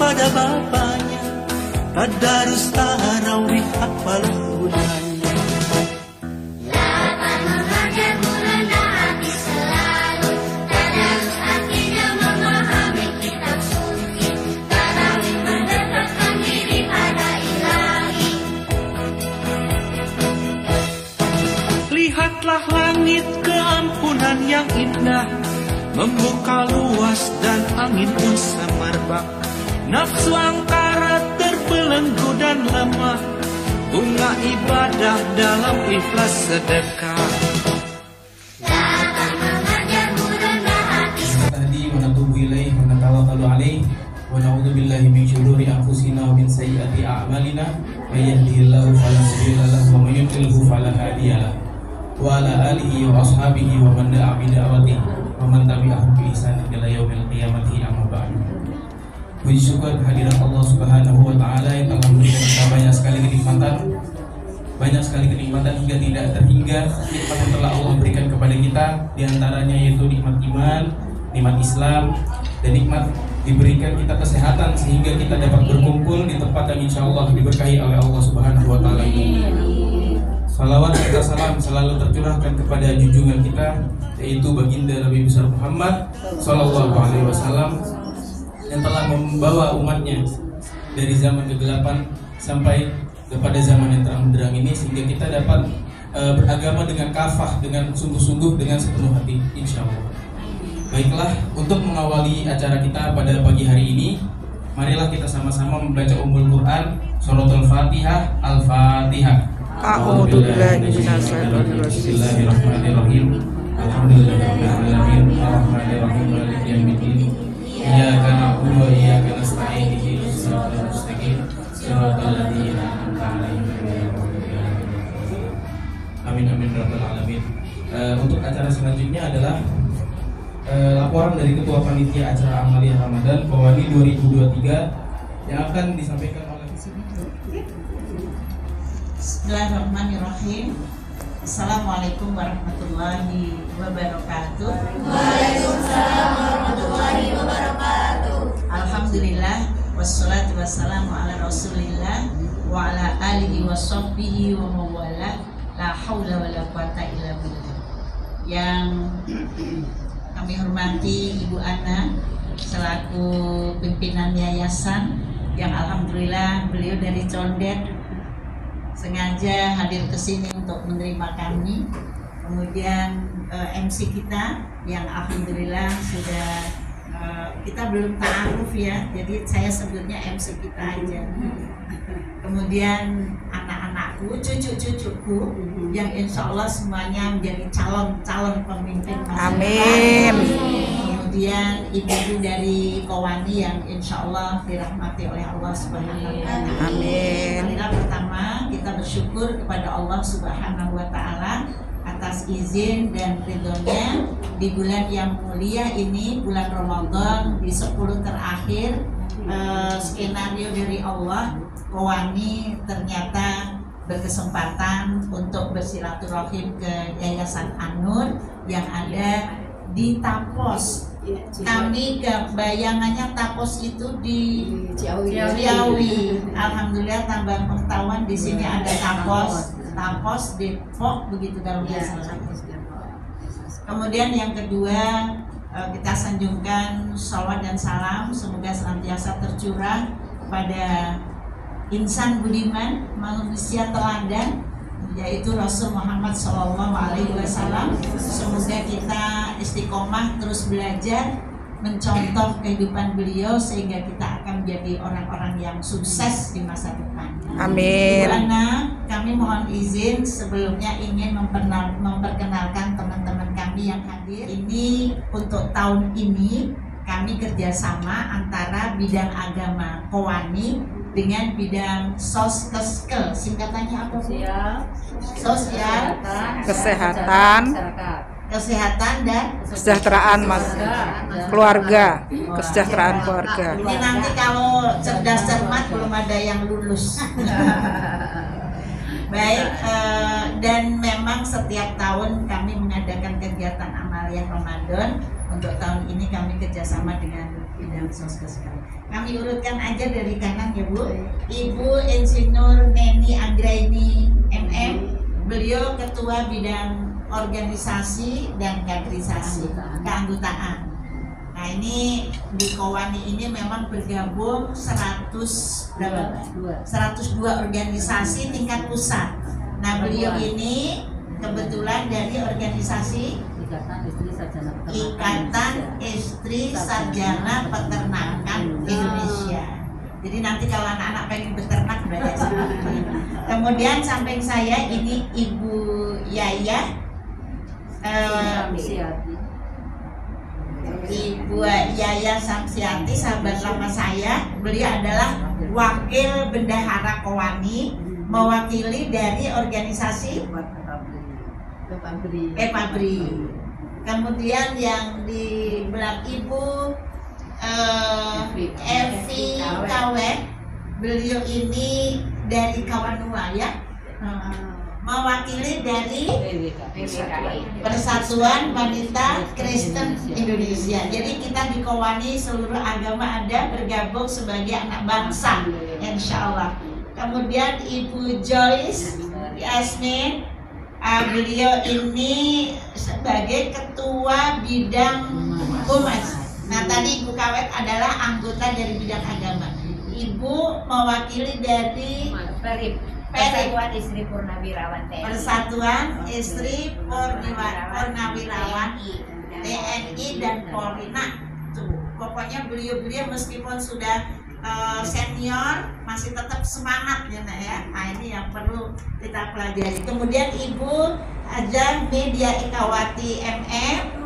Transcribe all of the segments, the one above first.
pada bapaknya, tadarus tarawih apalah gunanya. Lapan mengajar merendah hati selalu, tadarus artinya memahami kitab suci, tarawih mendekatkan diri pada Ilahi. Lihatlah langit keampunan yang indah, membuka luas dan angin pun semerbak. Nafsu angkara terbelenggu dan lemah, bunga ibadah dalam ikhlas sedekah. Lapan mengajar merendah hati. Nastahdi wa natubu ilaih wa natawakkalu alaih wa na'udzu billahi min syururi anfusina wa min sayyiati a'malina may yahdihillahu fala mudilla lahu wa may yudlilhu fala hadiya lahu wa ala alihi wa ashabihi wa man da'a bi da'watihi wa man tabi'ahum bi ihsan ila yaumil qiyamati amma ba'du. Puji syukur kehadirat Allah Subhanahu wa taala yang telah memberikan kita banyak sekali kenikmatan hingga tidak terhingga nikmat yang telah Allah berikan kepada kita, di antaranya yaitu nikmat iman, nikmat Islam, dan nikmat diberikan kita kesehatan sehingga kita dapat berkumpul di tempat yang insya Allah diberkahi oleh Allah Subhanahu wa taala ini. Salawat serta salam selalu tercurahkan kepada junjungan kita, yaitu baginda Nabi besar Muhammad Sallallahu Alaihi Wasallam, yang telah membawa umatnya dari zaman kegelapan sampai kepada zaman yang terang benderang ini, sehingga kita dapat beragama dengan kafah, dengan sungguh-sungguh, dengan sepenuh hati, insya Allah. Baiklah, untuk mengawali acara kita pada pagi hari ini, marilah kita sama-sama membaca Ummul Quran, Suratul Fatihah, Al-Fatihah. A'udzubillahi minasyaitonir rajim. Bismillahirrahmanirrahim. Alhamdulillahirabbil alamin, arrahmanirrahim, maliki yaumiddin. Iyyaka na'budu wa iyyaka nasta'in, ihdinas siratal mustaqim, siratal ladzina an'amta 'alaihim ghairil maghdubi 'alaihim waladdallin. Amin amin rabbal alamin. Untuk acara selanjutnya adalah laporan dari Ketua Panitia Acara Amaliyah Ramadan Pawani 2023 yang akan disampaikan oleh Bismillahirrahmanirrahim. Assalamualaikum warahmatullahi wabarakatuh. Waalaikumsalam warahmatullahi wabarakatuh. Alhamdulillah, wassalatu wassalamu ala rasulillah wa ala alihi wa sahbihi wa mawala, la hawla wa la quwata illa billah. Yang kami hormati Ibu Ana selaku pimpinan yayasan, yang alhamdulillah beliau dari Condet sengaja hadir ke sini untuk menerima kami. Kemudian MC kita yang alhamdulillah sudah kita belum ta'aruf ya, jadi saya sebutnya MC kita aja. Kemudian anak-anakku, cucu-cucuku yang insya Allah semuanya menjadi calon pemimpin masa depan. Amin. Kemudian ibu dari Kowani yang insya Allah dirahmati oleh Allah Subhanahu wa Ta'ala. Amin. Marilah pertama kita bersyukur kepada Allah Subhanahu wa Ta'ala atas izin dan ridhonya di bulan yang mulia ini, bulan Ramadan, di 10 terakhir. Skenario dari Allah, Kowani ternyata berkesempatan untuk bersilaturahim ke Yayasan An-Nur yang ada di Tapos. Kami bayangannya Tapos itu di Ciawi. Alhamdulillah tambah pengetahuan, di sini ada Tapos Depok, begitu kalau nggak salah. Kemudian yang kedua, kita sanjungkan sholawat dan salam semoga senantiasa tercurah pada insan budiman, manusia teladan, yaitu Rasul Muhammad SAW. Semoga kita istiqomah terus belajar mencontoh kehidupan beliau sehingga kita akan menjadi orang-orang yang sukses di masa depan. Amin. Ibu Ana, kami mohon izin sebelumnya ingin memperkenalkan teman-teman kami yang hadir. Ini untuk tahun ini kami kerjasama antara bidang agama Kowani dengan bidang soskeskel, singkatannya apa Bu? Sosial, kesehatan dan Kesejahteraan keluarga, kesejahteraan keluarga. Ini nanti kalau cerdas cermat belum ada yang lulus. Baik, dan memang setiap tahun kami mengadakan kegiatan amaliyah Ramadan untuk tahun ini kami kerjasama dengan bidang Soskes. Kami urutkan aja dari kanan ya Bu. Ibu Insinyur Neni Anggraini MM, beliau Ketua Bidang Organisasi dan Kaderisasi Keanggotaan. Nah ini di Kowani ini memang bergabung 102 organisasi tingkat pusat. Nah beliau ini kebetulan dari organisasi Ikatan Istri Sarjana Peternakan Indonesia. Jadi nanti kalau anak-anak pengen beternak berarti sama. Kemudian samping saya ini Ibu Yaya, Ibu Yaya Samsiati, sahabat lama saya. Beliau adalah Wakil Bendahara Kowani, mewakili dari organisasi Epabri. Kemudian yang di belakang Ibu Evi Kawet, beliau ini dari Kawanua ya, mewakili dari Persatuan Wanita Kristen Indonesia. Jadi kita di Kowani seluruh agama ada, bergabung sebagai anak bangsa, insya Allah. Kemudian Ibu Joyce Yasmin, beliau ini sebagai Ketua Bidang Humas. Nah tadi Ibu Kawet adalah anggota dari bidang agama. Ibu mewakili dari Persatuan Istri Purnawirawan TNI. Persatuan Istri Purnawirawan TNI dan Polri. Nah, pokoknya beliau-beliau meskipun sudah senior masih tetap semangat ya Nak ya. Nah ini yang perlu kita pelajari. Kemudian Ibu Ajang Media Ekawati MM.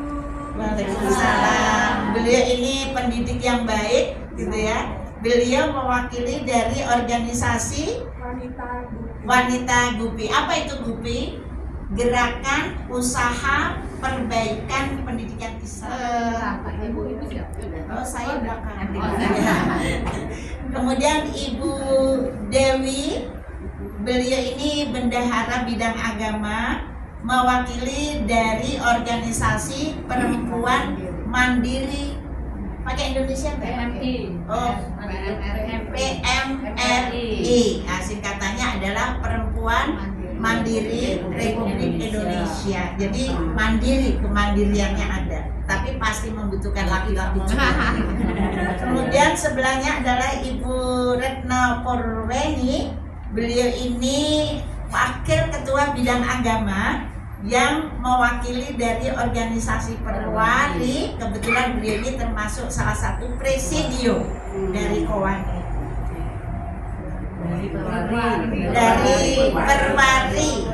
Waalaikumsalam. Beliau ini pendidik yang baik gitu ya. Beliau mewakili dari organisasi Wanita Gupi. Apa itu Gupi? Gerakan Usaha Perbaikan Pendidikan Islam. Oh, saya belakang. Kemudian Ibu Dewi, beliau ini bendahara bidang agama, mewakili dari organisasi Perempuan Mandiri. Pakai Indonesia nggak? Oh, PMRI. Nah, singkatannya adalah Perempuan Mandiri Republik Indonesia. Jadi mandiri, kemandiriannya ada, tapi pasti membutuhkan laki-laki juga. Kemudian sebelahnya adalah Ibu Retno Purweni. Beliau ini Wakil Ketua Bidang Agama yang mewakili dari organisasi Perwali. Kebetulan beliau ini termasuk salah satu presidium dari Kowani. Dari Perwari,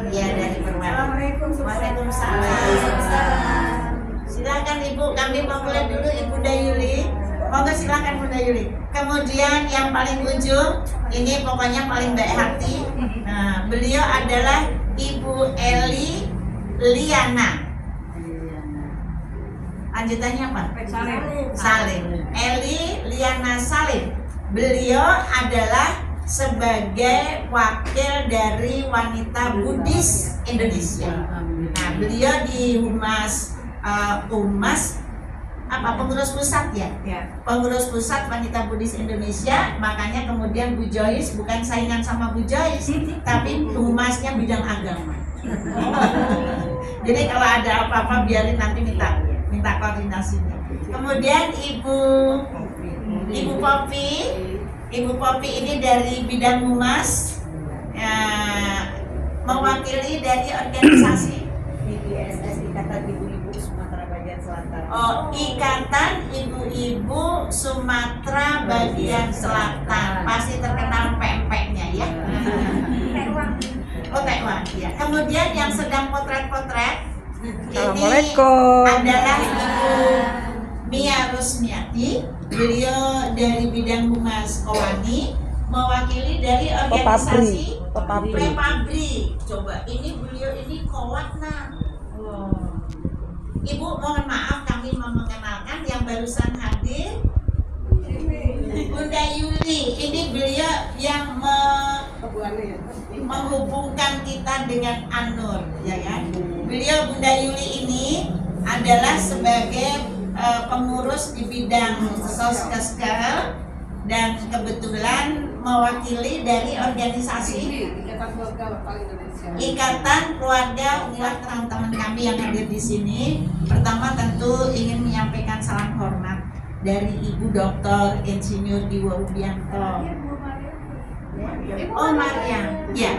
ya dari Perwari. Waalaikumsalam. Silakan Ibu, kami mau mulai dulu Ibu Dayuli. Monggo silakan Bu Dayuli. Kemudian yang paling ujung ini pokoknya paling baik hati. Nah, beliau adalah Ibu Eli Liana. Lanjutannya apa? Salim. Eli Liana Salim. Beliau adalah sebagai wakil dari Wanita Buddhis Indonesia. Nah, beliau di Humas pengurus pusat ya? Pengurus pusat Wanita Buddhis Indonesia. Makanya kemudian Bu Joyce bukan saingan sama Bu Joyce, tapi humasnya bidang agama. Jadi kalau ada apa-apa biarin nanti minta koordinasinya. Kemudian Ibu Popi ini dari bidang humas, mewakili dari organisasi IISS, Ikatan Ibu-Ibu Sumatera Bagian Selatan. Oh, Ikatan Ibu-Ibu Sumatera Bagian Selatan. Pasti terkenal pempeknya ya. Oh, Taiwan ya. Kemudian yang sedang potret-potret Assalamualaikum. ini adalah Ibu Mia Rusmiati. Beliau dari bidang humas Kowani, mewakili dari organisasi Pepabri. Coba ini beliau ini Kowatna. Ibu mohon maaf kami mau mengenalkan yang barusan hadir, Bunda Yuli. Ini beliau yang menghubungkan kita dengan An-Nur, ya kan? Beliau Bunda Yuli ini adalah sebagai pengurus di bidang Soskeskel dan kebetulan mewakili dari organisasi Ikatan Keluarga Unggah teman-teman kami yang hadir di sini. Pertama tentu ingin menyampaikan salam hormat dari Ibu Dr. Insinyur Diwo Rubianto. Oh Maria, ya.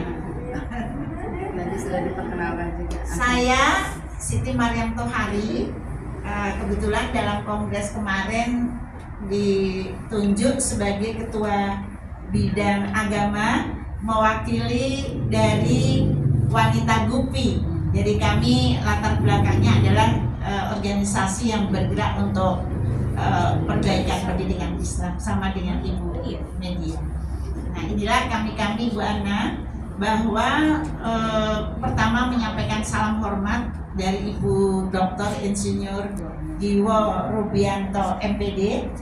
Nanti sudah diperkenalkan juga. Saya Siti Mariam Tohari. Kebetulan dalam kongres kemarin ditunjuk sebagai ketua bidang agama mewakili dari wanita GUPI. Jadi kami latar belakangnya adalah organisasi yang bergerak untuk perbaikan pendidikan Islam sama dengan Ibu Media. Nah inilah kami Bu Ana, bahwa pertama menyampaikan salam hormat dari Ibu Dr. Insinyur Diwo Rubianto MPD,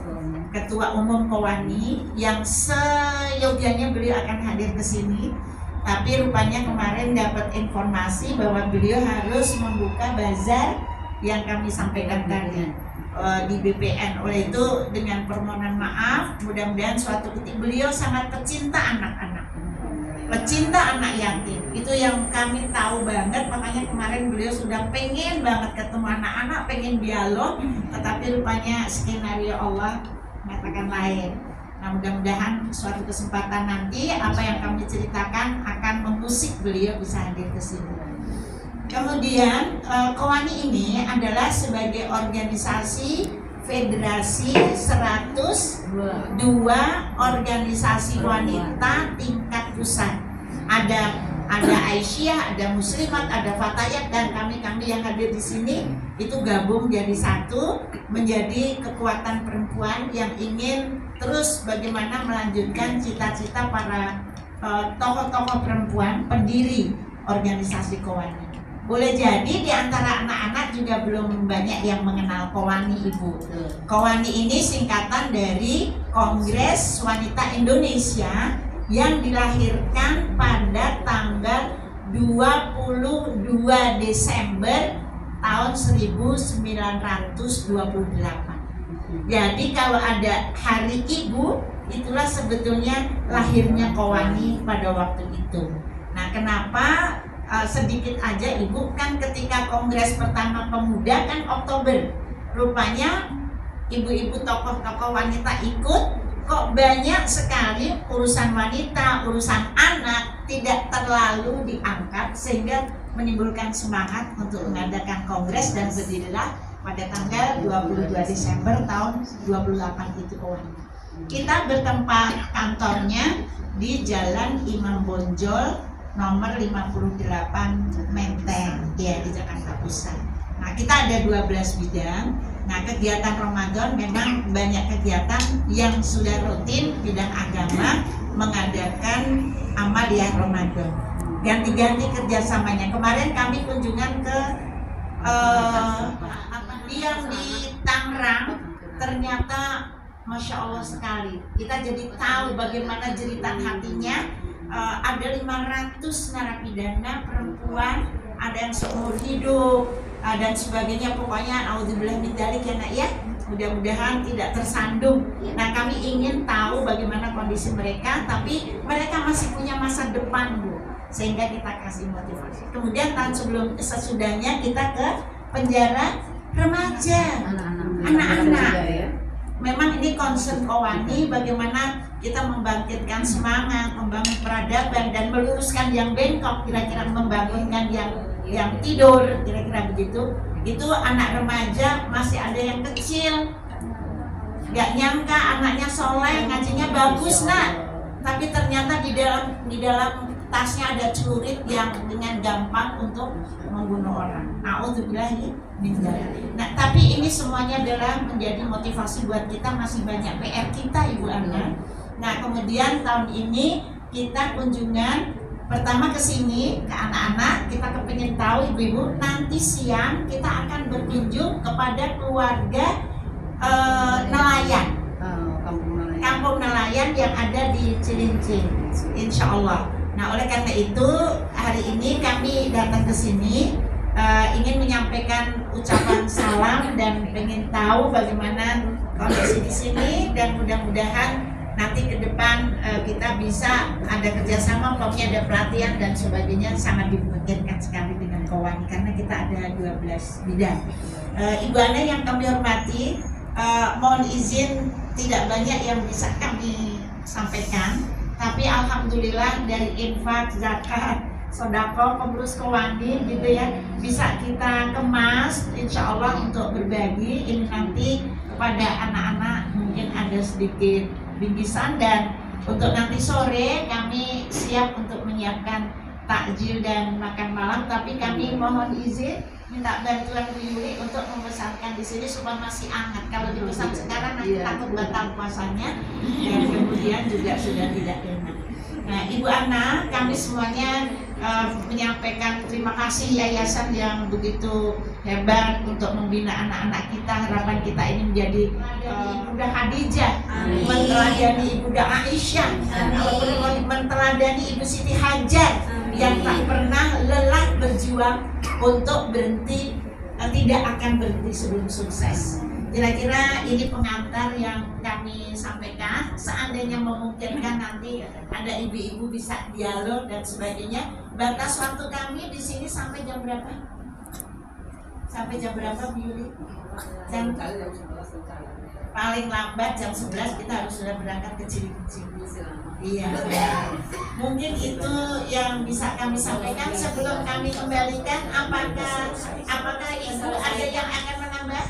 Ketua Umum Kowani, yang seyogianya beliau akan hadir ke sini. Tapi rupanya kemarin dapat informasi bahwa beliau harus membuka bazar yang kami sampaikan tadi di BPN. Oleh itu dengan permohonan maaf, mudah-mudahan suatu ketika, beliau sangat pecinta anak-anak, pecinta anak yatim. Itu yang kami tahu banget, makanya kemarin beliau sudah pengen banget ketemu anak-anak, pengen dialog, tetapi rupanya skenario Allah mengatakan lain. Nah mudah-mudahan suatu kesempatan nanti apa yang kami ceritakan akan memusik beliau bisa hadir ke sini. Kemudian Kowani ini adalah sebagai organisasi federasi 102 organisasi wanita tingkat pusat. Ada Aisyah, ada Muslimat, ada Fatayat, dan kami yang hadir di sini itu gabung jadi satu, menjadi kekuatan perempuan yang ingin terus bagaimana melanjutkan cita-cita para tokoh-tokoh perempuan pendiri organisasi Kowani. Boleh jadi di antara anak-anak juga belum banyak yang mengenal Kowani, Ibu. Kowani ini singkatan dari Kongres Wanita Indonesia yang dilahirkan pada tanggal 22 Desember tahun 1928. Jadi kalau ada Hari Ibu, itulah sebetulnya lahirnya Kowani pada waktu itu. Nah, kenapa sedikit aja Ibu, kan ketika kongres pertama pemuda kan Oktober, rupanya ibu-ibu tokoh-tokoh wanita ikut, kok banyak sekali urusan wanita, urusan anak tidak terlalu diangkat sehingga menimbulkan semangat untuk mengadakan kongres, dan berdirilah pada tanggal 22 Desember tahun 28 itu Kowani. Kita bertempat kantornya di Jalan Imam Bonjol nomor 58 Menteng, ya, di Jakarta Pusat. Nah, kita ada 12 bidang. Nah, kegiatan Ramadan memang banyak kegiatan yang sudah rutin bidang agama mengadakan amaliyah Ramadan. Ganti-ganti kerjasamanya. Kemarin kami kunjungan ke yang di Tangerang, ternyata Masya Allah sekali. Kita jadi tahu bagaimana jeritan hatinya. Ada 500 narapidana perempuan, ada yang seumur hidup dan sebagainya. Pokoknya naudzubillah min dzalik ya nak ya, mudah-mudahan tidak tersandung. Nah, kami ingin tahu bagaimana kondisi mereka, tapi mereka masih punya masa depan, Bu, sehingga kita kasih motivasi. Kemudian tahun sesudahnya kita ke penjara remaja, anak-anak. Memang ini concern Kowani, bagaimana kita membangkitkan semangat, membangun peradaban, dan meluruskan yang bengkok, kira-kira membangunkan yang tidur, kira-kira begitu. Itu anak remaja masih ada yang kecil, gak nyangka anaknya soleh, ngajinya bagus nak, tapi ternyata di dalam tasnya ada celurit yang dengan gampang untuk membunuh orang. A'udzubillahi min dzalik. Nah, tapi ini semuanya adalah menjadi motivasi buat kita, masih banyak PR kita, Ibu Ana. Nah, kemudian tahun ini kita kunjungan pertama ke sini ke anak-anak. Kita kepingin tahu Ibu-ibu, nanti siang kita akan berkunjung kepada keluarga nelayan, kampung nelayan yang ada di Cilincing, insya Allah. Nah, oleh karena itu hari ini kami datang ke sini ingin menyampaikan ucapan salam dan pengen tahu bagaimana kondisi di sini, dan mudah-mudahan nanti ke depan kita bisa ada kerjasama, pokoknya ada pelatihan dan sebagainya. Sangat dimungkinkan sekali dengan Kowani karena kita ada 12 bidang. Ibu Ana yang kami hormati, mohon izin tidak banyak yang bisa kami sampaikan, tapi alhamdulillah dari infak, zakat, sodako, pengurus Kowani gitu ya, bisa kita kemas insya Allah untuk berbagi ini nanti kepada anak-anak. Mungkin ada sedikit bingkisan, dan untuk nanti sore kami siap untuk menyiapkan takjil dan makan malam, tapi kami mohon izin minta bantuan Bu Yuli untuk membesarkan di sini supaya masih hangat. Kalau dipesan sekarang nanti takut batal puasanya dan kemudian juga sudah tidak enak. Nah, Ibu Ana, kami semuanya menyampaikan terima kasih yayasan yang begitu hebat untuk membina anak-anak kita. Harapan kita ini menjadi Ibunda Khadijah, menteladani Ibunda Aisyah, menteladani Ibu Siti Hajar yang tak pernah lelah berjuang untuk berhenti, tidak akan berhenti sebelum sukses. Kira-kira ini pengantar yang kami sampaikan. Seandainya memungkinkan nanti ada ibu-ibu bisa dialog dan sebagainya. Batas waktu kami di sini sampai jam berapa? Sampai jam berapa, Bu Yuli? Jam paling lambat jam 11 kita harus sudah berangkat ke Cilincing. Iya. Mungkin itu yang bisa kami sampaikan sebelum kami kembalikan. Apakah ibu ada yang akan menambah?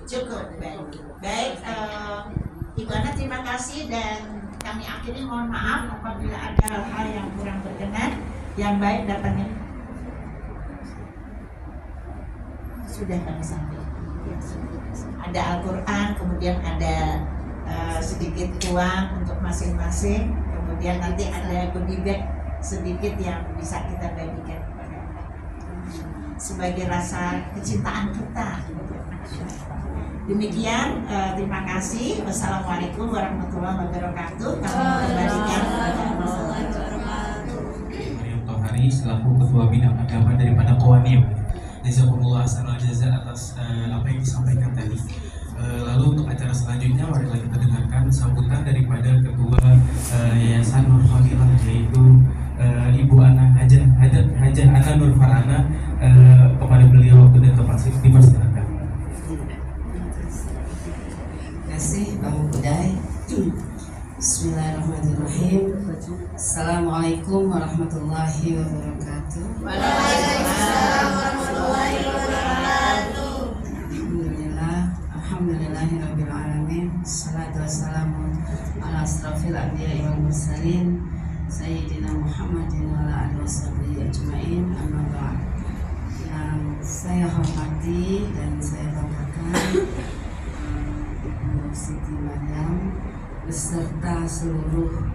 Cukup. Baik. Ibu Ana terima kasih, dan kami akhiri mohon maaf apabila ada hal-hal yang kurang berkenan. Yang baik datangnya sudah kami sampaikan. Ada Al-Quran, kemudian ada sedikit uang untuk masing-masing, kemudian nanti ada goodie bag sedikit yang bisa kita bagikan kepada anak sebagai rasa kecintaan kita. Demikian, terima kasih. Wassalamualaikum warahmatullahi wabarakatuh. Kami kembalikan Maryam Tohari selaku Ketua Bidang Agama daripada Kowani. Jazakumullah khairal jazaa atas apa yang disampaikan tadi. Lalu untuk acara selanjutnya marilah kita dengarkan sambutan daripada Ketua Yayasan Nur Fadilah, yaitu Ibu Ana Hajah Ana Nur Farana. Kepada beliau waktu dan tempat dipersilakan. Terima kasih Bang Budai. Bismillahirrahmanirrahim. Assalamualaikum warahmatullahi wabarakatuh. Waalaikumsalam warahmatullahi wabarakatuh. Alhamdulillahirabbil alamin. Salatu wassalamu ala asrofil anbiya'i wal mursalin Sayyidina Muhammadin wa ala alihi washabihi ajmain. Amma ba'd. Yang saya hormati dan saya banggakan Ibu Siti Maryam beserta seluruh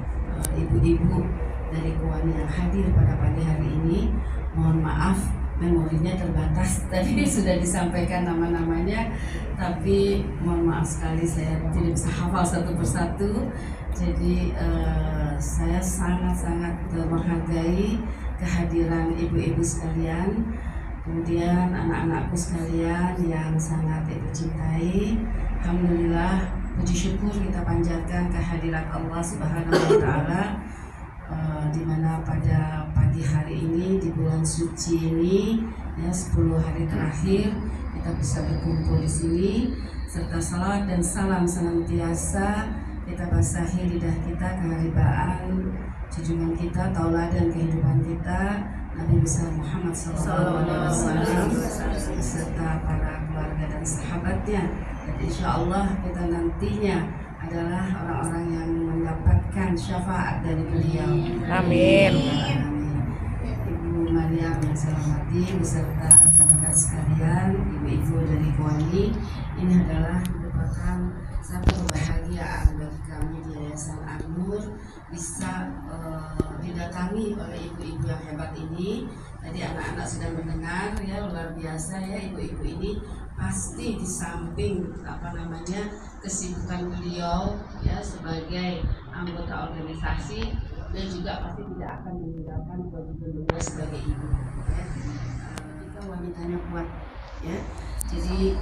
ibu-ibu dari Kowani yang hadir pada pagi hari ini. Mohon maaf memorinya terbatas, tadi sudah disampaikan nama-namanya, tapi mohon maaf sekali saya tidak bisa hafal satu persatu. Jadi saya sangat-sangat menghargai kehadiran ibu-ibu sekalian, kemudian anak-anakku sekalian yang sangat ibu cintai. Alhamdulillah, puji syukur kita panjatkan kehadirat Allah Subhanahu wa Ta'ala, di mana pada pagi hari ini di bulan suci ini ya 10 hari terakhir kita bisa berkumpul di sini, serta salawat dan salam senantiasa kita basahi lidah kita, keharibaan junjungan kita, tauladan kehidupan kita Nabi besar Muhammad SAW beserta para keluarga dan sahabatnya. Dan insya Allah kita nantinya adalah orang-orang yang mendapatkan syafaat dari beliau. Amin. Ibu Maryam yang saya hormati beserta rekan-rekan sekalian, ibu-ibu dari Kowani, ini adalah merupakan satu kebahagiaan bagi kami di Yayasan An-Nur bisa didatangi oleh ibu-ibu yang hebat ini. Tadi anak-anak sudah mendengar ya, luar biasa ya ibu-ibu ini. Pasti di samping kesibukan beliau ya sebagai anggota organisasi, dan juga pasti tidak akan meninggalkan kewajiban beliau sebagai ibu. wanitanya kuat, ya. Jadi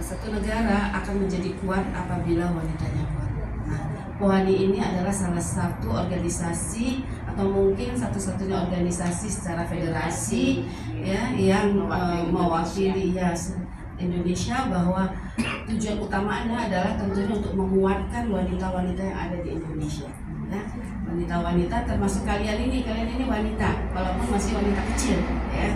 satu negara akan menjadi kuat apabila wanitanya kuat. Nah, POHANI ini adalah salah satu organisasi atau mungkin satu-satunya organisasi secara federasi ya yang mewakili ya Indonesia, bahwa tujuan utamanya adalah tentunya untuk menguatkan wanita-wanita yang ada di Indonesia. Ya, wanita-wanita termasuk kalian ini wanita, walaupun masih wanita kecil, ya.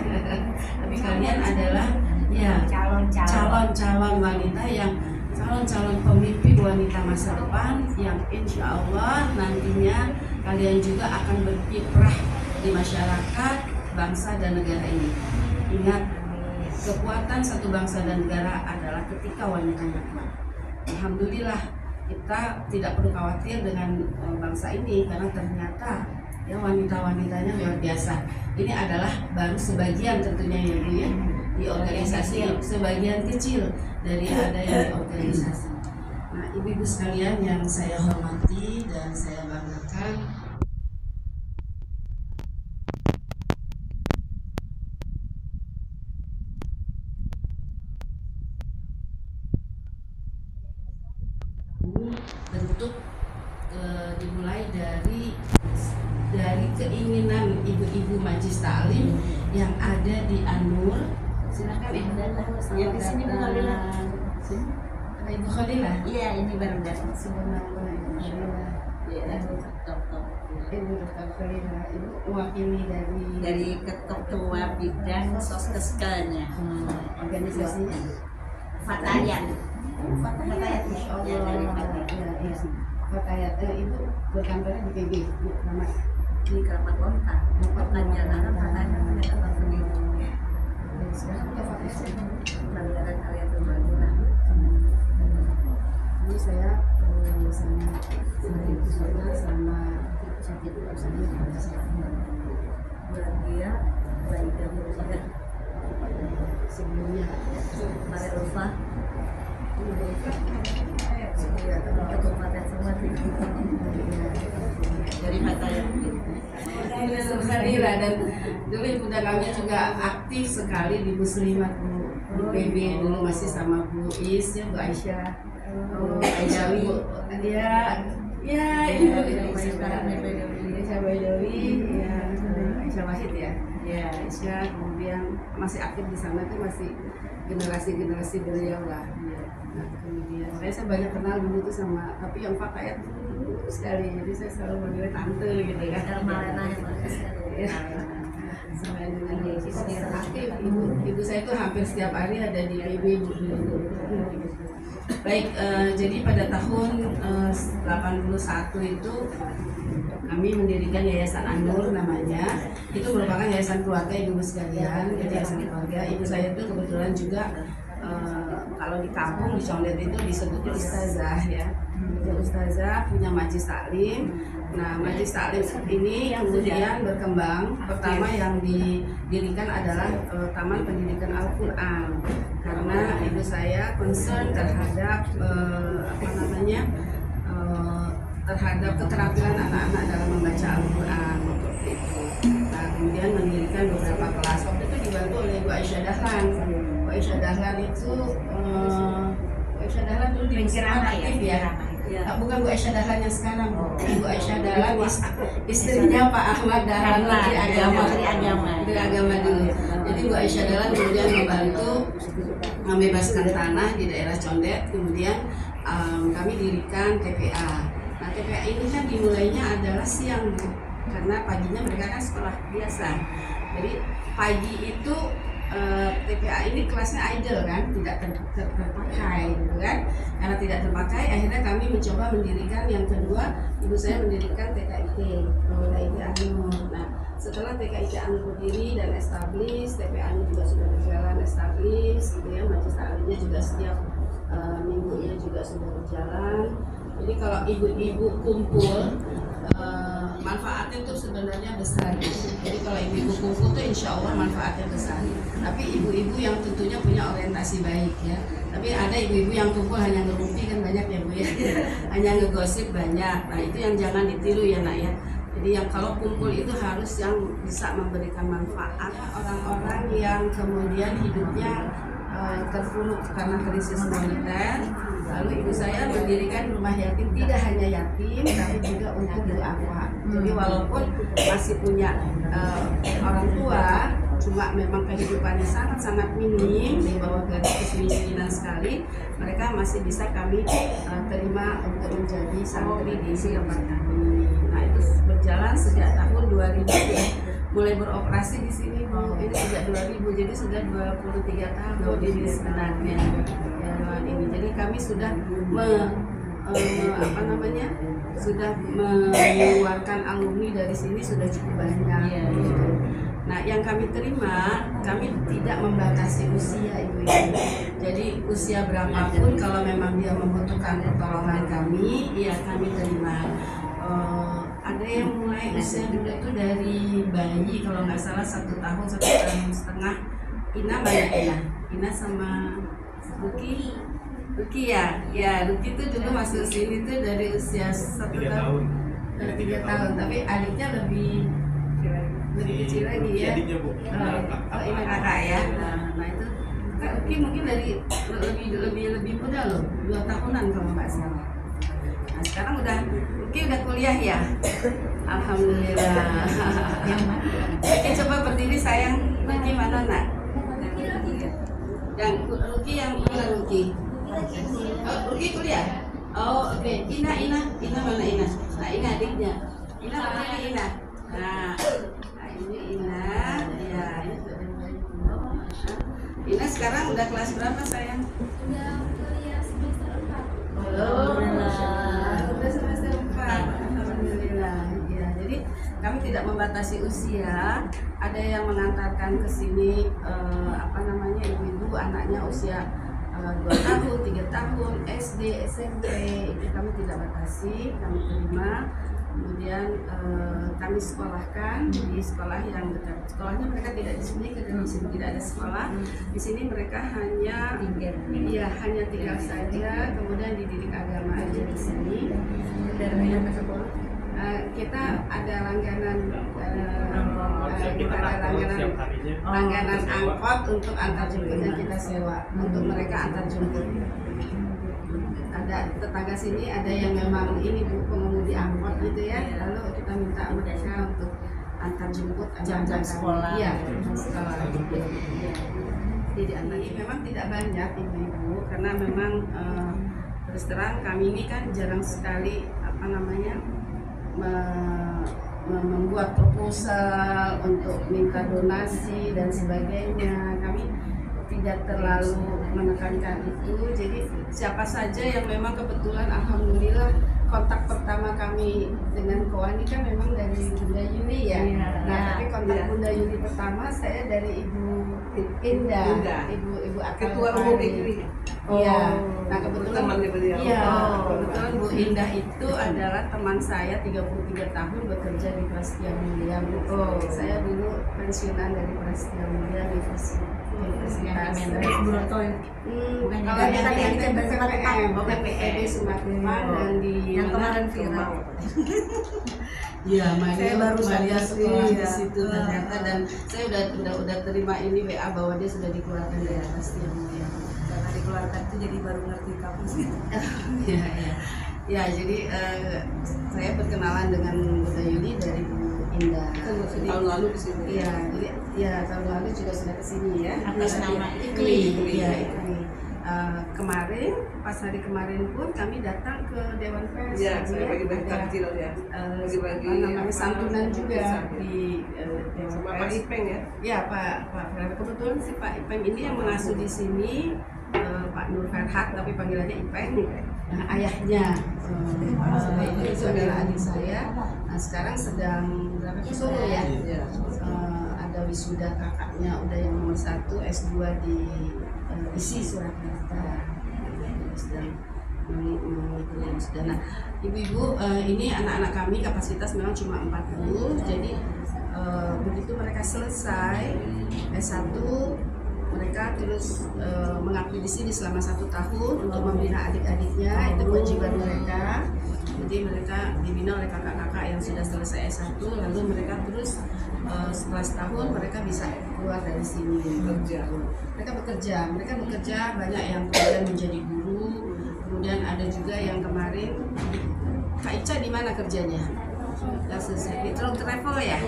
Tapi kalian adalah ya calon-calon wanita yang calon-calon pemimpin wanita masa depan yang insya Allah nantinya kalian juga akan berkiprah di masyarakat, bangsa dan negara ini. Ingat, kekuatan satu bangsa dan negara adalah ketika wanitanya kuat. Alhamdulillah kita tidak perlu khawatir dengan bangsa ini karena ternyata ya wanita-wanitanya luar biasa. Ini adalah baru sebagian tentunya ya Bu ya, di organisasi sebagian kecil dari ada yang di organisasi. Nah, ibu-ibu sekalian yang saya hormati dan saya banggakan, bentuk dimulai dari keinginan ibu-ibu Majlis Ta'lim yang ada di An-Nur. Silakan Ibu Ya, di sini Bu Khalilah. Ibu Khalilah. Iya, ini baru datang. Iya, Ibu Dr. Khalilah, Ibu mewakili Dari ketua bidang soskeskelnya. organisasinya. Fatayat. Fatayat, Masya Allah. Ya, dari Fatayat. Ya, Fatayat, Ibu berkantornya di PB, Bu Rahmat. Di Keramat Kota. Pekerjaan anak Fatayat ada tempat sendiri. Sekarang kita Fatayat. Pelanggaran kalian berbagilah. Ini saya sama ibu saya sama sakit Bahagia, baik dan berbahagia. sebelumnya. Mari lupa. Kabupaten semua dari Fatayat. Alhamdulillah, dan dulu ibu dan kami juga aktif sekali di Muslimat Bu, di PB dulu masih sama Bu Is ya, Bu Aisyah, Aisyah Bu, ya ibu Aisyah Baidawi, ya Aisyah Wahid ya, Aisyah, kemudian masih aktif di sana tuh masih generasi beliau lah. Nah, kemudian saya banyak kenal dulu tuh sama, tapi yang Fatayat dulu sekali, jadi saya selalu manggil tante gitu kan. Malena yang bagus. Sampai dengan kita aktif, ibu saya tuh hampir setiap hari ada di PB Bu. Baik, jadi pada tahun 81 itu kami mendirikan Yayasan An-Nur namanya. Itu merupakan yayasan keluarga ibu sekalian, jadi yayasan keluarga. Ibu saya itu kebetulan juga kalau di kampung di Condet itu disebutnya ustazah ya. Itu ustazah punya Majlis Ta'lim. Nah, Majlis Ta'lim ini yang kemudian berkembang. Pertama yang didirikan adalah Taman Pendidikan Al-Qur'an. Karena ibu saya concern terhadap terhadap keterampilan anak-anak dalam membaca Al-Qur'an. Nah, kemudian mendirikan beberapa kelas. Waktu itu dibantu oleh Bu Aisyah Dahlan. Bu Aisyah Dahlan itu Bu Aisyah Dahlan dulu di aktif ya. Bukan Bu Aisyah Dahlan yang sekarang, Bu Aisyah Dahlan istrinya Pak Ahmad Dahlan, Menteri Agama dulu. Jadi Bu Aisyah Dahlan kemudian membantu membebaskan tanah di daerah Condet. Kemudian kami dirikan TPA. Nah, TPA ini kan dimulainya adalah siang, karena paginya mereka kan sekolah biasa. Jadi pagi itu TPA ini kelasnya idle kan, tidak terpakai gitu kan. Karena tidak terpakai, akhirnya kami mencoba mendirikan yang kedua. Ibu saya mendirikan TKIT An-Nur. Nah, setelah TKIT An-Nur berdiri dan establish, TPA-nya juga sudah berjalan establish gitu ya. Majlis Ta'limnya juga setiap minggunya juga sudah berjalan. Jadi kalau ibu-ibu kumpul, manfaatnya tuh sebenarnya besar. Jadi kalau ibu-ibu kumpul tuh insya Allah manfaatnya besar. Tapi ibu-ibu yang tentunya punya orientasi baik ya. Tapi ada ibu-ibu yang kumpul hanya ngerumpi kan banyak ya Bu ya. Hanya ngegosip banyak. Nah itu yang jangan ditiru ya nak ya. Jadi yang kalau kumpul itu harus yang bisa memberikan manfaat, orang-orang yang kemudian hidupnya terpuruk karena krisis moneter. Lalu ibu saya mendirikan rumah yatim, tidak hanya yatim tapi juga untuk duafa. Jadi walaupun masih punya orang tua, cuma memang kehidupannya sangat-sangat minim, di bawah garis kemiskinan sekali, mereka masih bisa kami terima untuk menjadi santri di tempat kami. Nah itu berjalan sejak tahun 2000 ya. Mulai beroperasi di sini Bu, ini sejak 2000, jadi sudah 23 tahun ini sebenarnya ya, ini. Jadi kami sudah sudah mengeluarkan alumni dari sini sudah cukup banyak. Nah, yang kami terima, kami tidak membatasi usia ibu-ibu. Jadi usia berapapun kalau memang dia membutuhkan pertolongan kami, ya kami terima. Ada yang mulai usia juga tuh dari bayi, kalau nggak salah 1 tahun, 1 tahun setengah. Ina banyak ya, Ina sama Ruki ya, Ruki tuh dulu masuk sini tuh dari usia 1 tahun, 3 tahun, tapi adiknya lebih kecil lagi ya. Oh, ini kakak ya. Nah itu Kak Ruki mungkin dari lebih muda loh, 2 tahunan kalau nggak salah. Nah sekarang Ruki udah kuliah ya. Alhamdulillah. Oke, coba berdiri sayang. Ruki mana nak? Yang Ruki yang mana Ruki? Oh, Ruki kuliah. Oh oke. Ina mana Ina? Nah ini adiknya. Ina berdiri Ina. Nah ini Ina. Ya ini Ina sekarang udah kelas berapa sayang? Udah kuliah semester 4. Udah semester 4. Alhamdulillah. Ya, jadi kami tidak membatasi usia. Ada yang mengantarkan ke sini ibu-ibu anaknya usia 2 tahun, 3 tahun, SD, SMP, itu kami tidak batasi, kami terima. Kemudian kami sekolahkan di sekolah yang dekat. Sekolahnya mereka tidak di sini, karena di sini tidak ada sekolah. Di sini mereka hanya tinggal saja, kemudian dididik agama aja di sini. Kita ada langganan angkot untuk antar jemput yang kita sewa untuk mereka antar jemput. Ada tetangga sini ada yang memang ini Bu, pengemudi angkot gitu ya, lalu kita minta mereka untuk antar jemput jam-jam sekolah. Iya, sekolah. Jadi memang tidak banyak ibu-ibu karena memang terus terang kami ini kan jarang sekali membuat proposal untuk minta donasi dan sebagainya. Kami tidak terlalu menekankan itu. Jadi siapa saja yang memang kebetulan, alhamdulillah kontak pertama kami dengan Koani kan memang dari Bunda Yuni ya. Nah tapi kontak Bunda Yuni pertama saya dari Ibu Indah, Ibu Ketua Umum Ikri. Iya. Nah kebetulan kebetulan Bu Indah itu adalah teman saya 33 tahun bekerja di Prasetya Mulia. Saya dulu pensiunan dari Prasetya Mulia di Universitas kalau yang di PPD Sumatera dan di yang kemarin viral. Iya, saya baru sadar di situ ternyata, dan saya udah terima ini WA bahwa dia sudah dikeluarkan dari Prasetya Mulia. Karena dikeluarkan itu jadi baru ngerti kampusnya. Ya, jadi saya berkenalan dengan Bunda Yuni dari Bu Indah. Tahun lalu di sini. Iya, jadi tahun lalu juga sudah ke sini ya. Atas nama Ikli. Iya, Ikli. Kemarin, pas hari kemarin pun kami datang ke Dewan Pers. Iya, saya bagi-bagi takjil ya. Bagi santunan juga di Dewan sama Pers. Pak Ipeng ya. Ya, Pak Ferhat. Kebetulan si Pak Ipeng ini yang mengasuh di sini, Pak Nur Ferhat, tapi panggilannya Ipeng. Nah, ayahnya itu adalah adik saya. Nah, sekarang sedang berapa ke Solo ya? Ada wisuda kakaknya, udah yang nomor 1 S2 di ISI Surakarta. Sedang mengikuti wisuda. Nah, ibu-ibu, ini anak-anak kami kapasitas memang cuma 40. Jadi begitu mereka selesai S1, mereka terus mengabdi di sini selama 1 tahun untuk membina adik-adiknya. Itu kewajiban mereka. Jadi mereka dibina oleh kakak-kakak yang sudah selesai S1 lalu mereka terus setelah setahun mereka bisa keluar dari sini bekerja. Mereka bekerja banyak yang kemudian menjadi guru, kemudian ada juga yang kemarin Kak Ica di mana kerjanya? Di travel ya?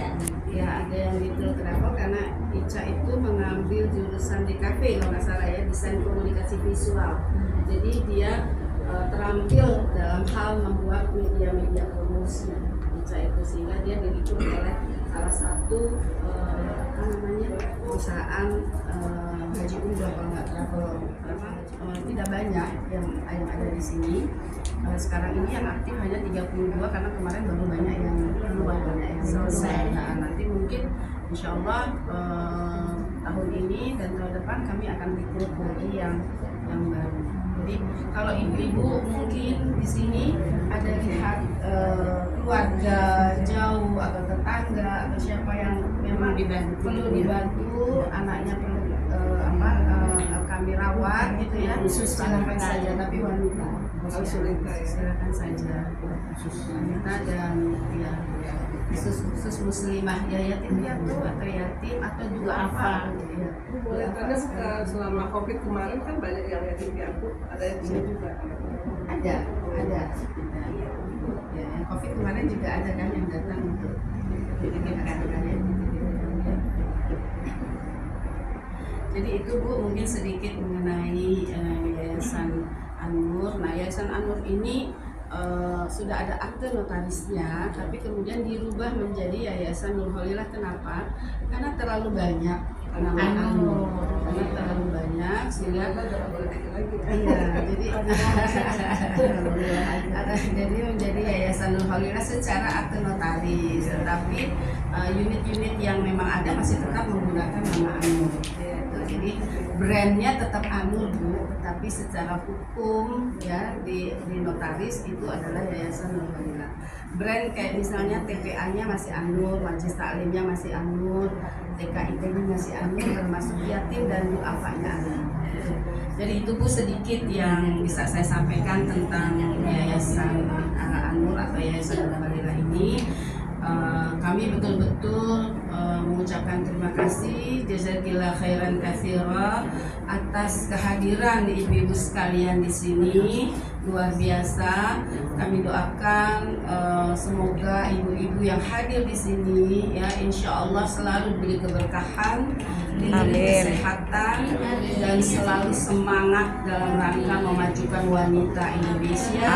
Ya ada yang di travel karena Ica itu mengambil jurusan DKV kalau nggak salah ya, desain komunikasi visual. Jadi dia terampil dalam hal membuat media-media promosi Ica itu, sehingga dia direkrut oleh salah satu perusahaan haji umroh kalau nggak travel. Tidak banyak yang ada di sini. Sekarang ini yang aktif hanya 32 karena kemarin baru banyak yang keluar, banyak yang selesai. Nah, nanti mungkin insya Allah tahun ini dan tahun depan kami akan rekrut lagi yang baru. Jadi kalau ibu-ibu mungkin di sini ada lihat keluarga jauh atau tetangga atau siapa yang memang perlu dibantu, anaknya perlu kami rawat gitu ya, silakan saja, tapi wanita silakan saja, wanita dan ya khusus muslimah ya, yatim piatu atau yatim atau juga apa gitu ya. Karena selama COVID kemarin kan banyak yang yatim piatu, ada yang juga ada ya, yang COVID kemarin juga ada kan yang datang untuk dititipkan ya. Jadi itu Bu mungkin sedikit mengenai Yayasan An-Nur. Nah, Yayasan An-Nur ini sudah ada akte notarisnya, tapi kemudian dirubah menjadi Yayasan Nur Kholillah. Kenapa? Karena terlalu banyak nama An-Nur, karena terlalu banyak sehingga jadi menjadi Yayasan Nur Kholillah secara akte notaris, tetapi unit-unit yang memang ada masih tetap menggunakan nama An-Nur. Jadi brandnya tetap An-Nur Bu, tetapi secara hukum ya di notaris itu adalah Yayasan Nur Kholillah. Brand kayak misalnya TPA-nya masih An-Nur, Majelis Taklimnya masih An-Nur, TKIP-nya masih An-Nur, termasuk yatim dan du'afanya An-Nur. Jadi itu Bu sedikit yang bisa saya sampaikan tentang Yayasan An-Nur atau Yayasan Nur Kholillah ini. Kami betul-betul mengucapkan terima kasih jazakillah khairan katsira atas kehadiran ibu-ibu sekalian di sini, luar biasa. Kami doakan semoga ibu-ibu yang hadir di sini ya insya Allah selalu diberi keberkahan, diberi kesehatan dan selalu semangat dalam rangka memajukan wanita Indonesia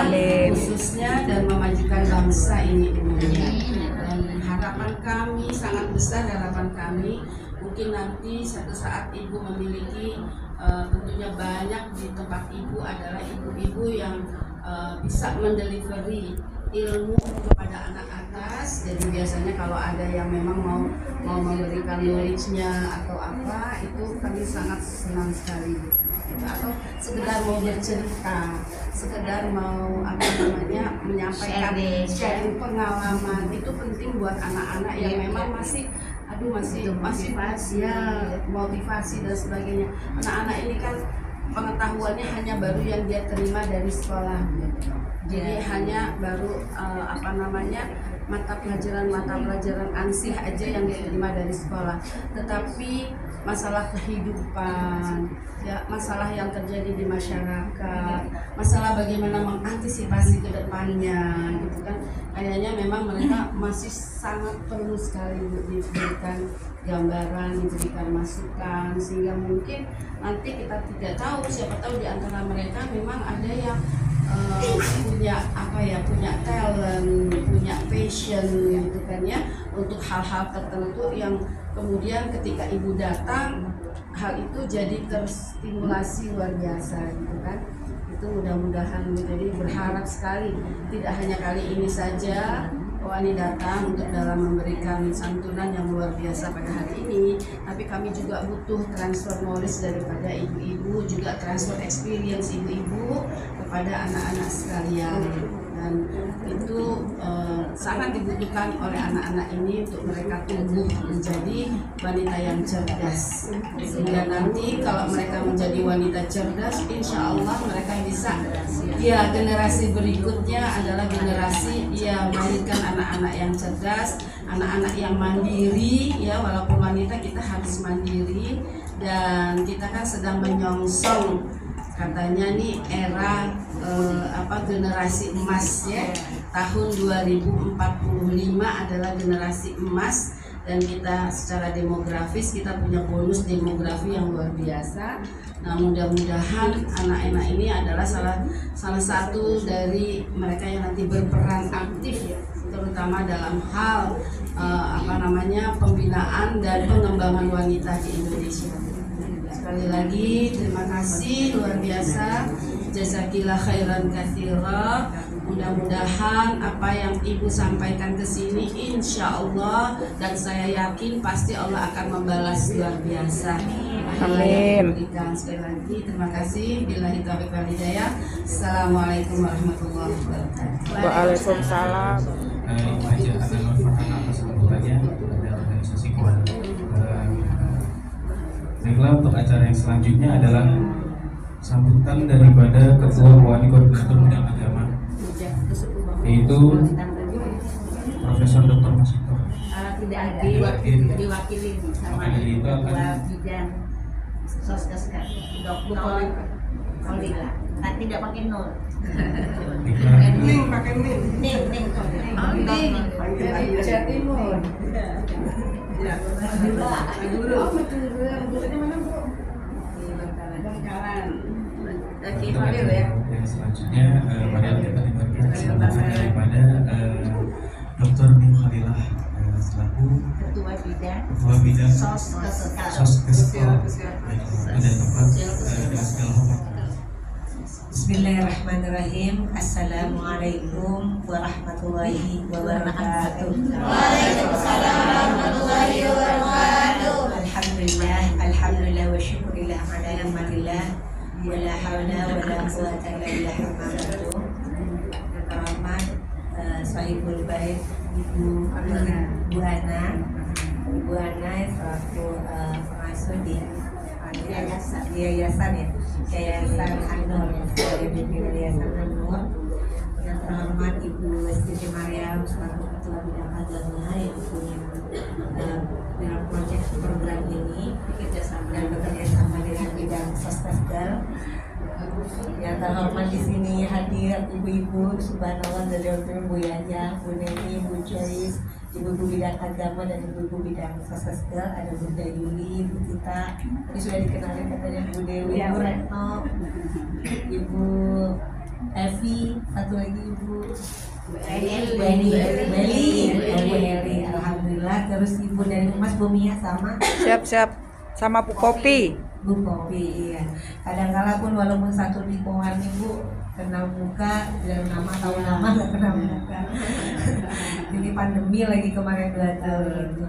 khususnya dan memajukan bangsa ini umumnya. Harapan kami sangat besar, harapan kami mungkin nanti suatu saat ibu memiliki tentunya banyak di tempat ibu adalah ibu-ibu yang bisa mendelivery ilmu kepada anak atas. Jadi biasanya kalau ada yang memang mau memberikan knowledge-nya atau apa, itu kami sangat senang sekali. Atau sekedar mau bercerita, sekedar mau menyampaikan sharing pengalaman, itu penting buat anak-anak yang memang masih motivasi dan sebagainya. Anak-anak ini kan pengetahuannya hanya baru yang dia terima dari sekolah, jadi hanya baru mata pelajaran ansih aja yang dia terima dari sekolah. Tetapi masalah kehidupan, ya masalah yang terjadi di masyarakat, masalah bagaimana mengantisipasi ke depannya, gitu kan. Kayaknya memang mereka masih sangat perlu sekali diberikan gambaran, diberikan masukan, sehingga mungkin nanti kita tidak tahu, siapa tahu di antara mereka memang ada yang punya talent, punya passion gitu kan ya, untuk hal-hal tertentu yang kemudian ketika ibu datang hal itu jadi terstimulasi luar biasa gitu kan. Itu mudah-mudahan, jadi berharap sekali tidak hanya kali ini saja Wani datang untuk dalam memberikan santunan yang luar biasa pada hari ini, tapi kami juga butuh transfer knowledge daripada ibu-ibu, juga transfer experience ibu-ibu kepada anak-anak sekalian. Dan itu sangat dibutuhkan oleh anak-anak ini untuk mereka tumbuh menjadi wanita yang cerdas. Sehingga nanti kalau mereka menjadi wanita cerdas, insya Allah mereka bisa, ya generasi berikutnya adalah generasi yang melahirkan anak-anak yang cerdas, anak-anak yang mandiri. Ya, walaupun wanita kita harus mandiri, dan kita kan sedang menyongsong katanya nih era generasi emas ya. Tahun 2045 adalah generasi emas, dan kita secara demografis kita punya bonus demografi yang luar biasa. Nah, mudah-mudahan anak-anak ini adalah salah satu dari mereka yang nanti berperan aktif ya, terutama dalam hal pembinaan dan pengembangan wanita di Indonesia. Sekali lagi terima kasih luar biasa, jazakillah khairan katsira. Mudah-mudahan apa yang Ibu sampaikan ke sini insya Allah, dan saya yakin pasti Allah akan membalas luar biasa. Amin. Sekali lagi terima kasih. Billahi taufiq wal hidayah. Assalamualaikum warahmatullahi wabarakatuh. Waalaikumsalam. Ibu Haja akan Farhana atas sambutannya dari organisasi Kuat. Baiklah, untuk acara yang selanjutnya adalah sambutan daripada Ketua Wali Koordinator Bidang Agama, yaitu Profesor Dr. Masito. Tidak diwakili sama Ketua Bidang Soskes Dr. Kholila. Tidak pakai nur. Ning pakai ning. Ning. Jawa Timur. Ya. Dulu. Dulunya mana, Bu? Di Bangkalan. Oke, Fadil ya. Yang selanjutnya pada kita dengarkan sambutan daripada Dr. Ning Khalilah selaku Ketua Bidang Soskes. Ada tempat dengan segala hormat. Bismillahirrahmanirrahim. Assalamualaikum warahmatullahi wabarakatuh. Waalaikumsalam warahmatullahi wabarakatuh. Alhamdulillah wa syukurillah ala ni'matillah wa la haula wa la quwwata illa billah. Terhormat Sahibul Bait Ibu Ana selaku pengasuh di yayasan An-Nur, Yayasan An-Nur. Yang terhormat Ibu Siti Mariam selaku Ketua Bidang Agama yang punya dalam proyek program ini dan bekerja sama dengan bidang Soskesdal. Yang terhormat di sini hadir ibu-ibu subhanallah dari Bu Yaya, Bu Neni, Bu Joyce, ibu-ibu bidang agama dan ibu-ibu bidang Soskesdal. Ada Bunda Yuli, Bu Tita, ini sudah dikenalin katanya Bu Dewi, Bu Retno, Ibu Evi, satu lagi Ibu Beli. Alhamdulillah. Terus Ibu dari Mas Bu Mia Siap sama Bu Popi. Bu Popi, iya. Kadang-kala pun walaupun satu di Pewarni Bu kenal muka, dan nama tahu nama nggak kenal muka. Ini pandemi lagi kemarin 2 tahun gitu.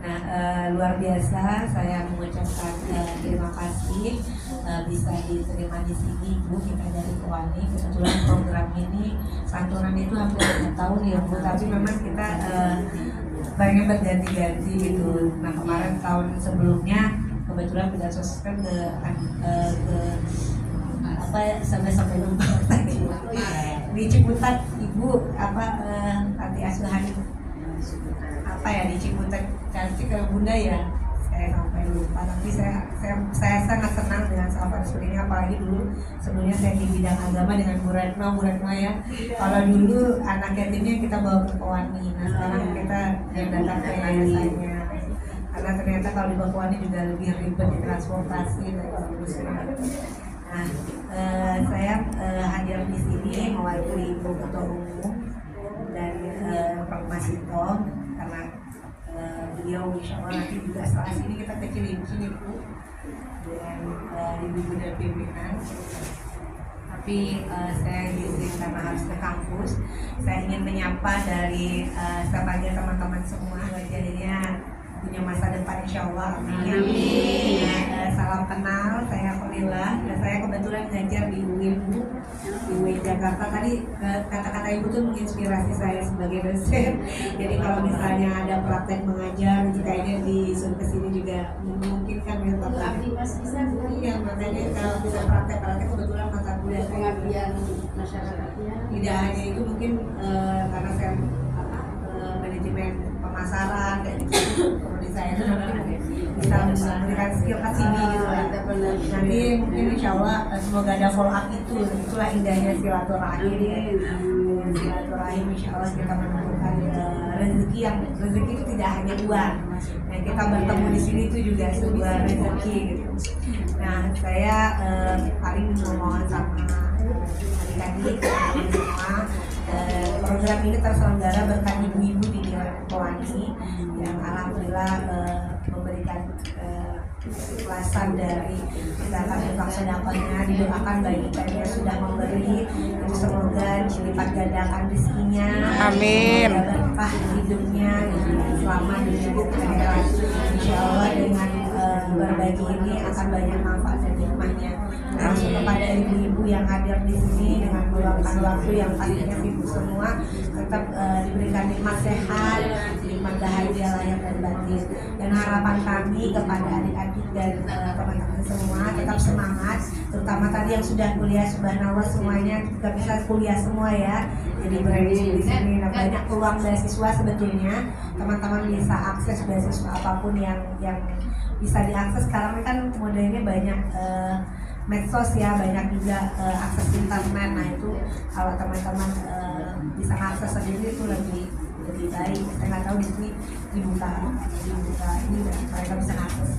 Nah, luar biasa saya mengucapkan terima kasih bisa diterima di sini Bu, kita dari Pewarni. Kebetulan program ini santunan itu hampir 2 tahun ya Bu, tapi memang kita banyak berganti-ganti gitu. Nah, kemarin tahun sebelumnya kebetulan bidang sosial kan sampai lupa di Ciputat Ibu panti asuhan di Ciputat cantik kalau Bunda ya, saya sampai lupa, tapi saya sangat senang dengan sahabat seperti ini, apalagi dulu sebelumnya saya di bidang agama dengan Bu Retno ya. Kalau dulu anak yatimnya kita bawa ke Pewarni, nah sekarang kita yang datang ke yayasannya, karena ternyata kalau di Bangkuani juga lebih ribet di transportasi dan seterusnya. Nah, saya hadir di sini mewakili Ibu Ketua Umum dan Pak Masito, karena beliau insya Allah nanti juga setelah sini kita kecilin sini Bu dengan ibu dan pimpinan. Tapi saya diizinkan karena harus ke kampus, saya ingin menyapa dari sebagai teman-teman semua, jadinya punya masa depan insya Allah. Amin. Salam kenal, saya Khalila dan saya kebetulan ngajar di UI Jakarta. Tadi kata-kata ibu tuh menginspirasi saya sebagai dosen. Jadi kalau misalnya ada praktek mengajar, kayaknya disuruh ke sini juga memungkinkan ya Bapak. Iya, makanya kalau bisa praktek kebetulan mata kuliah pengabdian masyarakatnya. Tidak hanya itu mungkin karena saya manajemen pemasaran dan seperti saya bisa memberikan skill ke sini gitu lah. Nanti mungkin insya Allah semoga ada follow up itulah indahnya silaturahim. Silaturahim insya Allah kita menemukan rezeki itu tidak hanya uang. Nah kita bertemu di sini itu juga sebuah rezeki gitu. Nah saya paling mohon sama adik-adik semua. Program ini terselenggara berkat ibu-ibu di Wilayah Pelangi yang alhamdulillah memberikan keikhlasan dari zakat infak sedekahnya. Didoakan bagi kita yang sudah memberi, semoga dilipat gandakan rezekinya, Amin. berkah hidupnya selama di akhirat. Insya Allah dengan berbagi ini akan banyak manfaat dan hikmahnya. Langsung kepada ibu-ibu yang hadir di sini dengan meluangkan waktu yang pastinya sibuk semua, tetap diberikan nikmat sehat, nikmat bahagia lahir dan batin. Dan harapan kami kepada adik-adik dan teman-teman semua tetap semangat, terutama tadi yang sudah kuliah, subhanallah semuanya kita bisa kuliah semua ya. Jadi berani di sini banyak peluang beasiswa sebetulnya, teman-teman bisa akses beasiswa apapun yang bisa diakses. Sekarang kan modelnya banyak medsos ya, banyak juga akses internet. Nah itu kalau teman-teman bisa akses sendiri itu lebih baik. Saya nggak tahu di sini dibuka ini mereka bisa akses.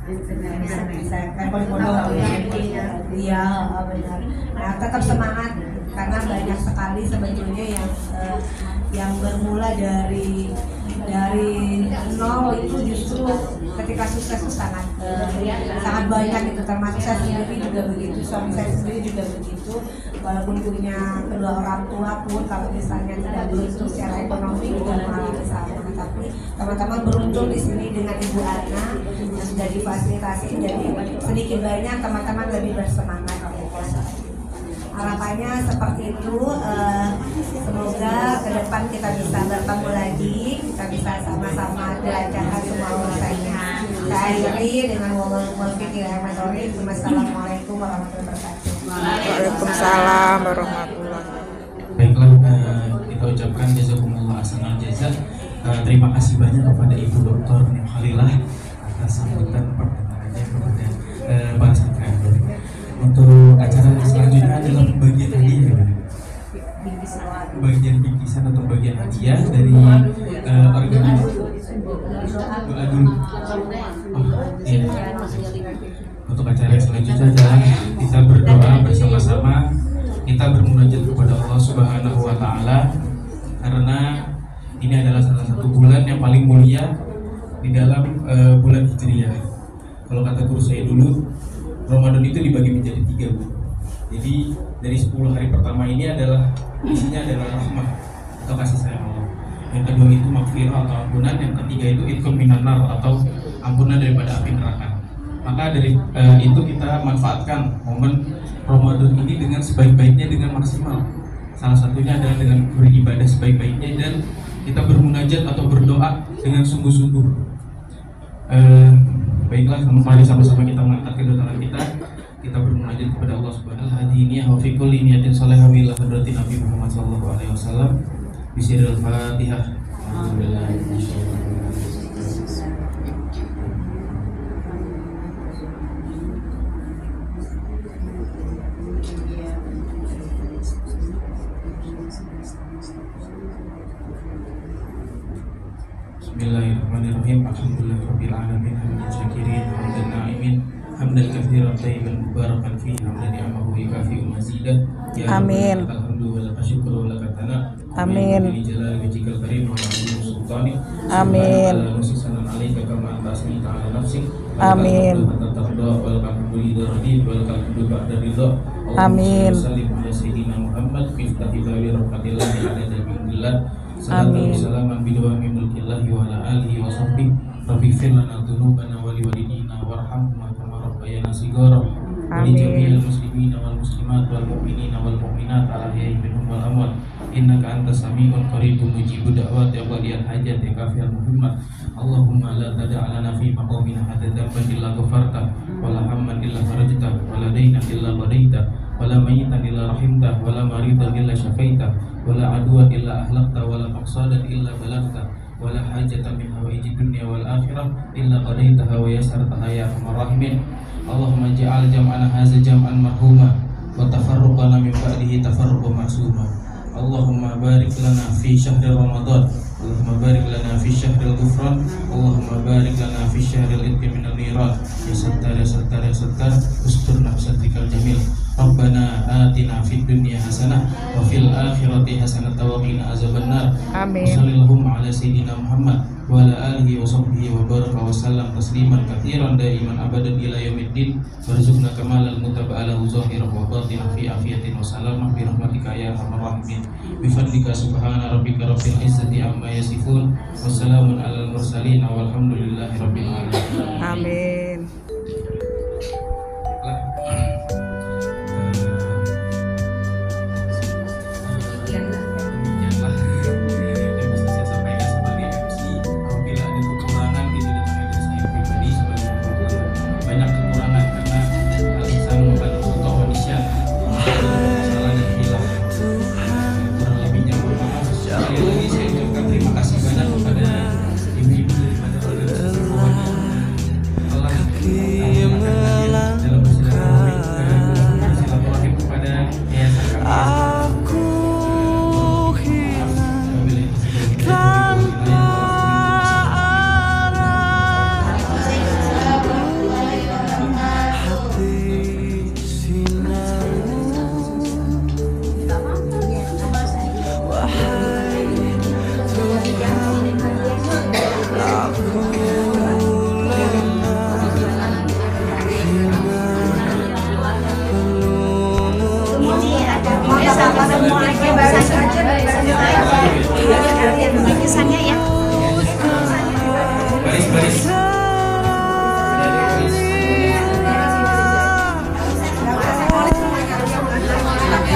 Bisa kayak pondok iya benar. Nah tetap semangat karena banyak sekali sebetulnya yang bermula dari nol itu justru ketika sukses itu sangat banyak gitu, termasuk saya sendiri juga begitu, suami saya sendiri juga begitu. Walaupun punya kedua orang tua pun kalau misalnya tidak beruntung secara ekonomi juga mengalami sama, tapi teman-teman beruntung di sini dengan Ibu Ana yang sudah difasilitasi, jadi sedikit banyak teman-teman lebih bersemangat. Harapannya seperti itu, semoga ke depan kita bisa bertemu lagi, kita bisa sama-sama dilancarkan semua urusannya. Saya akhiri dengan wallahual fiqh rahmatullahi. Wassalamualaikum warahmatullahi wabarakatuh. Waalaikumsalam warahmatullahi wabarakatuh. Baiklah, kita ucapkan jazakumullah ahsanal jaza. Terima kasih banyak kepada Ibu Dr. Khalilah atas sambutan perkenanannya kepada bangsa kami. Untuk acara selanjutnya adalah pembagian hadiah, bagian bingkisan atau bagian hadiah dari organisasi doa dulu. Iya. Untuk acara selanjutnya adalah kita berdoa bersama-sama, kita bermunajat kepada Allah Subhanahu wa Ta'ala, karena ini adalah salah satu bulan yang paling mulia di dalam bulan Hijriyah. Kalau kata guru saya dulu, Ramadan itu dibagi menjadi 3, Bu. Jadi dari 10 hari pertama ini isinya adalah rahmah atau kasih sayang Allah. Yang kedua itu maghfirah atau ampunan, yang ketiga itu itqun minan nar atau ampunan daripada api neraka. Maka dari itu kita manfaatkan momen Ramadan ini dengan sebaik-baiknya, dengan maksimal. Salah satunya adalah dengan beribadah sebaik-baiknya dan kita bermunajat atau berdoa dengan sungguh-sungguh. Baiklah, mari sama-sama kita mengangkat kedua tangan kita bermunajat kepada Allah Subhanahu wa Ta'ala. Ini wa fi kulli niyatin shalihah ila hadratin Nabi Muhammad sallallahu alaihi wasallam. Bismillahil Fatihah. Bismillahirrahmanirrahim. Alhamdulillahirabbil alamin, hamdan syakirin, hamdan na'imin, hamdan katsiran thayyiban mubarakan fihi, hamdan ni'amahu yukafi mazidah. Ya Amin. Alhamdulillah wa lakal syukru wa lakal thana. Amin. Bi jalali wajhikal karim wa azimi sultani. Amin. Nusisanan alaika kama anta asmi ta'ala nafsik. Amin. Wal hamdulillah wal hamdu ba'da ridha. Amin. Sallim ala sayyidina Muhammad miftahil rahmatillah ala nabiyyillah. salatan salaman bidawami mulkillahi wa ala alihi wa sahbihi rabbifir lana dhunubana wa liwalidina warhamhuma kama rabbayana shighara wa li jami'il muslimina wal muslimat wal mu'minina wal mu'minat al ahya'i minhum wal amwat innaka antas sami'un qaribun mujibud da'wat ya qadiyal hajat ya kafiyal muhammad Allahumma la tada'alana fi maqamina hadadamban illa ghafarta wa la hamman illa farajta wa la daynan illa qadaita wa la mayitan illa rahimta wa la maridan illa syafaita wa la aduwan illa ahlaqta wa la maqsadan illa balagta wa la hajatan min hawaiji dunya wal akhirah illa qadaitaha wa yasartaha ya arhamar rahimin Allahumma ja'al jam'ana hadza jam'an marhuma wa tafarruqana min ba'dihi tafarruqan ma'suma Allahumma barik lana fi syahri Ramadan Allahumma barik lana fi syahril ghufran Allahumma barik lana fi syahril itqi minan niran ya sattar ya sattar ya sattar usturna bisatrikal jamil Rabbana atina fid dunya hasanah wa fil akhirati hasanah wa qina azabannar Amin. Sallallahu ala sayyidina Muhammad wa ala alihi wa sahbihi wa baraka wa sallam tasliman katsiran daiman abadan ila yaumiddin warzuqna kamalal mutaba'alahu zahiran wa batinan fi afiyatin wa salamah bi rahmatika ya arhamar rahimin bi fadlika subhana rabbika rabbil izzati amma yasifun wa salamun alal mursalin walhamdulillahi rabbil alamin. Amin.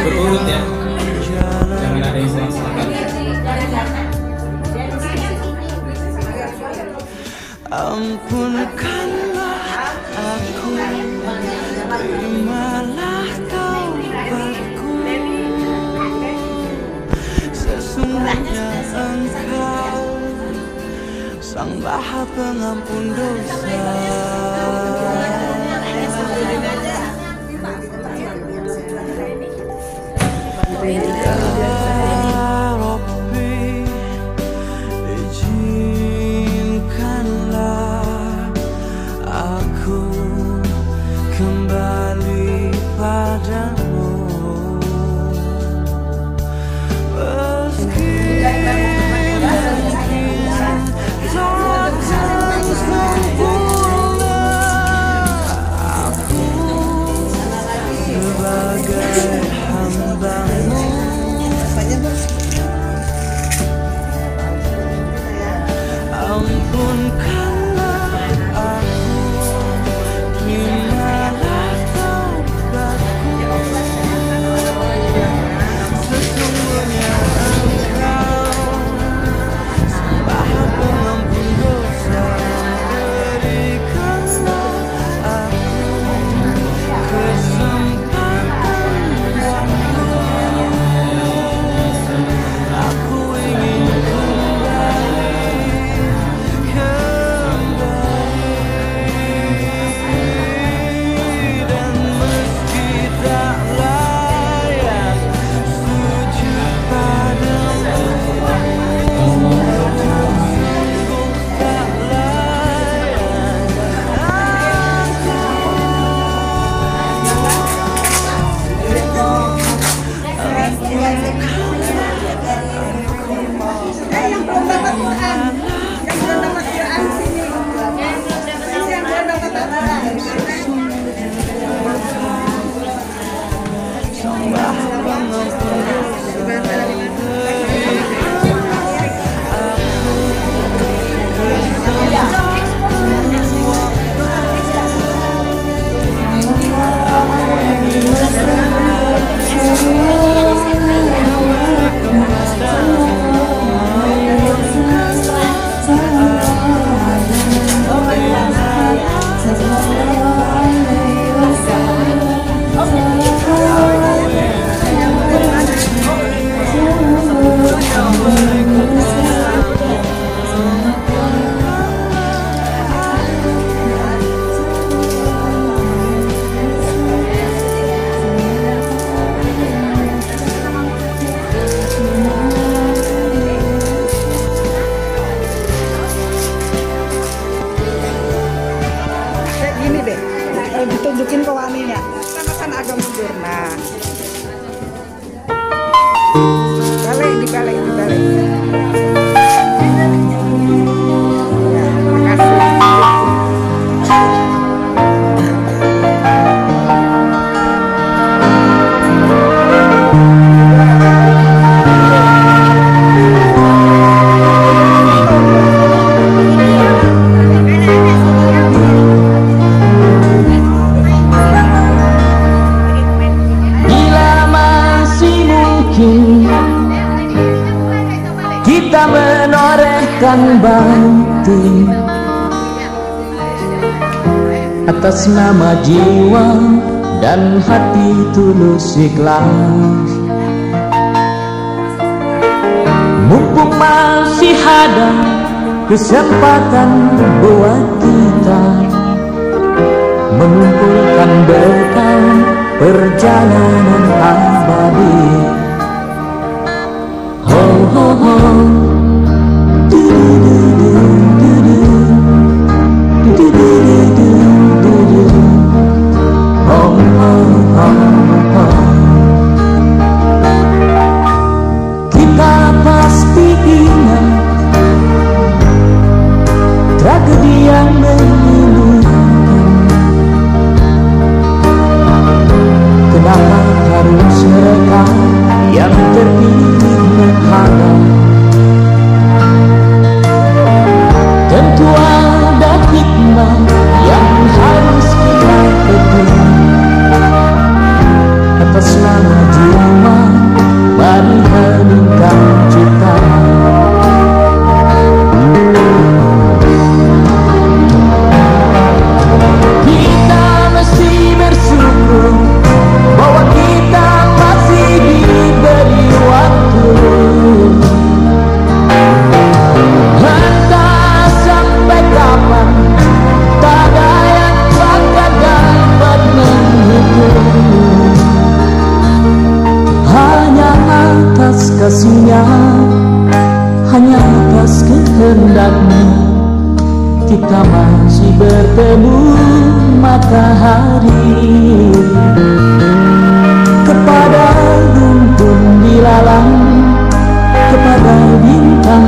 Berurut ya, jangan ada yang salah-salah. Ampunkanlah aku, terimalah taubatku. Sesungguhnya Engkau Sang Maha Pengampun dosa. Ya Rabbi, izinkanlah aku kembali padamu. Meski takkan sempurna, aku sebagai hamba-Mu. Ampunkanlah aku, terimalah taubatku. Sesungguhnya Engkau Sang Maha Pengampun dosa. Berikanlah aku kesempatan waktu. Aku ingin kembali ke menorehkan bakti atas nama jiwa dan hati tulus ikhlas. Mumpung masih ada kesempatan buat kita mengumpulkan bekal perjalanan abadi. Ho ho ho, du du du du du du du du du du, ho ho ho ho. Kita pasti ingat tragedi yang memilukan. Kenapa harus mereka yang terpilih menghadap? Tentu ada hikmah yang harus kita petik atas nama jiwa. Mari heningkan cipta. Kita mesti bersyukur bahwa kita masih diberi waktu. Entah sampai kapan, tak ada yang bakal dapat menghitung. Hanya atas kasihnya, hanya atas kehendaknya, kita masih bertemu matahari. Kepada rumpun dilalang, kepada bintang